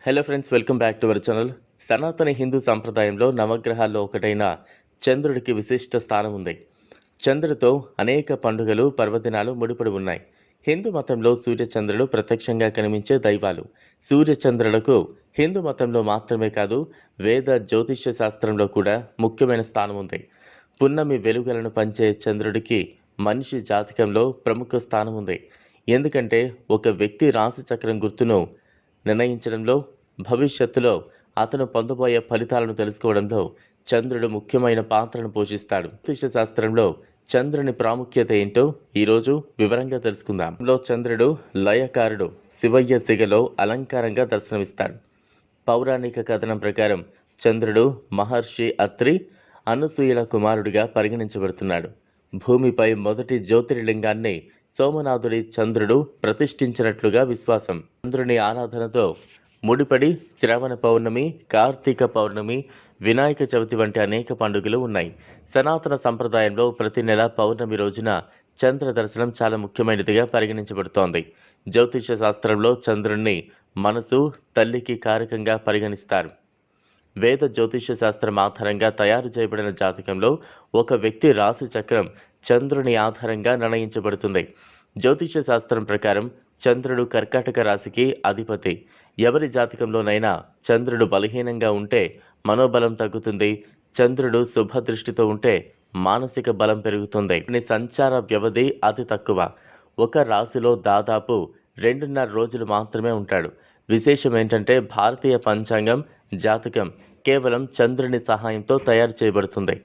Hello friends, welcome back to our channel. సనాతన హిందూ సంప్రదాయంలో నవగ్రహాల్లో ఒకటైన చంద్రుడికి విశిష్ట స్థానం ఉంది. చంద్రుడితో అనేక పండుగలు, పర్వదినాలు ముడిపడి ఉన్నాయి. హిందూ మతంలో సూర్యచంద్రుడు ప్రత్యక్షంగా కనిపించే దైవాలు. సూర్యచంద్రులకు హిందూ మతంలో మాత్రమే కాదు, వేద జ్యోతిష్య శాస్త్రంలో కూడా ముఖ్యమైన స్థానం ఉంది. పున్నమి వెలుగులను పంచే చంద్రుడికి మనిషి జాతకంలో ప్రముఖ స్థానం ఉంది. ఎందుకంటే ఒక వ్యక్తి రాశి చక్రం గుర్తును నిర్ణయించడంలో, భవిష్యత్తులో అతను పొందబోయే ఫలితాలను తెలుసుకోవడంలో చంద్రుడు ముఖ్యమైన పాత్రను పోషిస్తాడు. జ్యోతిష శాస్త్రంలో చంద్రుని ప్రాముఖ్యత ఏంటో ఈరోజు వివరంగా తెలుసుకుందాం. చంద్రుడు లయకారుడు, శివయ్య సిగలో అలంకారంగా దర్శనమిస్తాడు. పౌరాణిక కథనం ప్రకారం చంద్రుడు మహర్షి అత్రి, అనసూయల కుమారుడిగా పరిగణించబడుతున్నాడు. భూమిపై మొదటి జ్యోతిర్లింగాన్ని సోమనాథుడి చంద్రుడు ప్రతిష్ఠించినట్లుగా విశ్వాసం. చంద్రుని ఆరాధనతో ముడిపడి శ్రావణ పౌర్ణమి, కార్తీక పౌర్ణమి, వినాయక చవితి వంటి అనేక పండుగలు ఉన్నాయి. సనాతన సంప్రదాయంలో ప్రతి నెల పౌర్ణమి రోజున చంద్ర దర్శనం చాలా ముఖ్యమైనదిగా పరిగణించబడుతోంది. జ్యోతిష శాస్త్రంలో చంద్రుణ్ణి మనసు, తల్లికి కారకంగా పరిగణిస్తారు. వేద జ్యోతిష శాస్త్రం ఆధారంగా తయారు చేయబడిన జాతకంలో ఒక వ్యక్తి రాశి చక్రం చంద్రుని ఆధారంగా నిర్ణయించబడుతుంది. జ్యోతిష శాస్త్రం ప్రకారం చంద్రుడు కర్కాటక రాశికి అధిపతి. ఎవరి జాతకంలోనైనా చంద్రుడు బలహీనంగా ఉంటే మనోబలం తగ్గుతుంది. చంద్రుడు శుభదృష్టితో ఉంటే మానసిక బలం పెరుగుతుంది. సంచార వ్యవధి అతి తక్కువ. ఒక రాశిలో దాదాపు 2.5 రోజులు మాత్రమే ఉంటాడు. విశేషం ఏంటంటే భారతీయ పంచాంగం జాతకం కేవలం చంద్రుని సహాయంతో తయారు చేయబడుతుంది.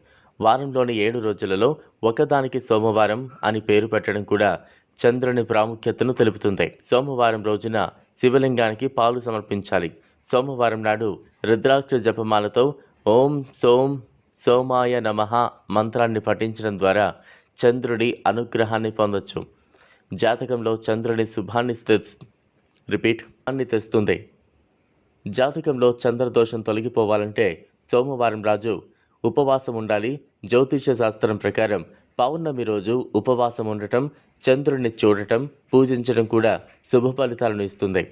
వారంలోని 7 రోజులలో ఒకదానికి సోమవారం అని పేరు పెట్టడం కూడా చంద్రుని ప్రాముఖ్యతను తెలుపుతుంది. సోమవారం రోజున శివలింగానికి పాలు సమర్పించాలి. సోమవారం నాడు రుద్రాక్ష జపమాలతో ఓం సోం సోమాయ నమః మంత్రాన్ని పఠించడం ద్వారా చంద్రుడి అనుగ్రహాన్ని పొందొచ్చు. జాతకంలో చంద్రుని శుభాన్ని తెస్తుంది. జాతకంలో చంద్రదోషం తొలగిపోవాలంటే సోమవారం రాజు ఉపవాసం ఉండాలి. జ్యోతిష శాస్త్రం ప్రకారం పౌర్ణమి రోజు ఉపవాసం ఉండటం, చంద్రుడిని చూడటం, పూజించడం కూడా శుభ ఫలితాలను ఇస్తుంది.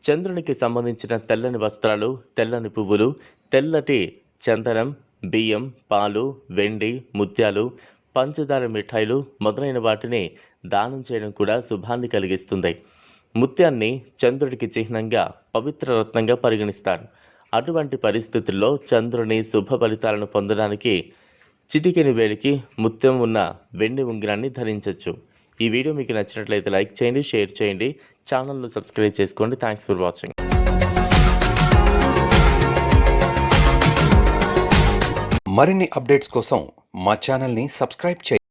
చంద్రునికి సంబంధించిన తెల్లని వస్త్రాలు, తెల్లని పువ్వులు, తెల్లటి చందనం, బియ్యం, పాలు, వెండి, ముత్యాలు, పంచదార మిఠాయిలు మొదలైన వాటిని దానం చేయడం కూడా శుభాన్ని కలిగిస్తుంది. ముత్యాన్ని చంద్రుడికి చిహ్నంగా పవిత్ర రత్నంగా పరిగణిస్తారు. అటువంటి పరిస్థితుల్లో చంద్రుని శుభ ఫలితాలను పొందడానికి చిటికెని వేలికి ముత్యం ఉన్న వెండి ఉంగరాన్ని ధరించవచ్చు. ఈ వీడియో మీకు నచ్చినట్లయితే లైక్ చేయండి, షేర్ చేయండి, ఛానల్ను సబ్స్క్రైబ్ చేసుకోండి. Thanks for watching. మరిన్ని అప్డేట్స్ కోసం మా ఛానల్ని సబ్స్క్రైబ్ చేయండి.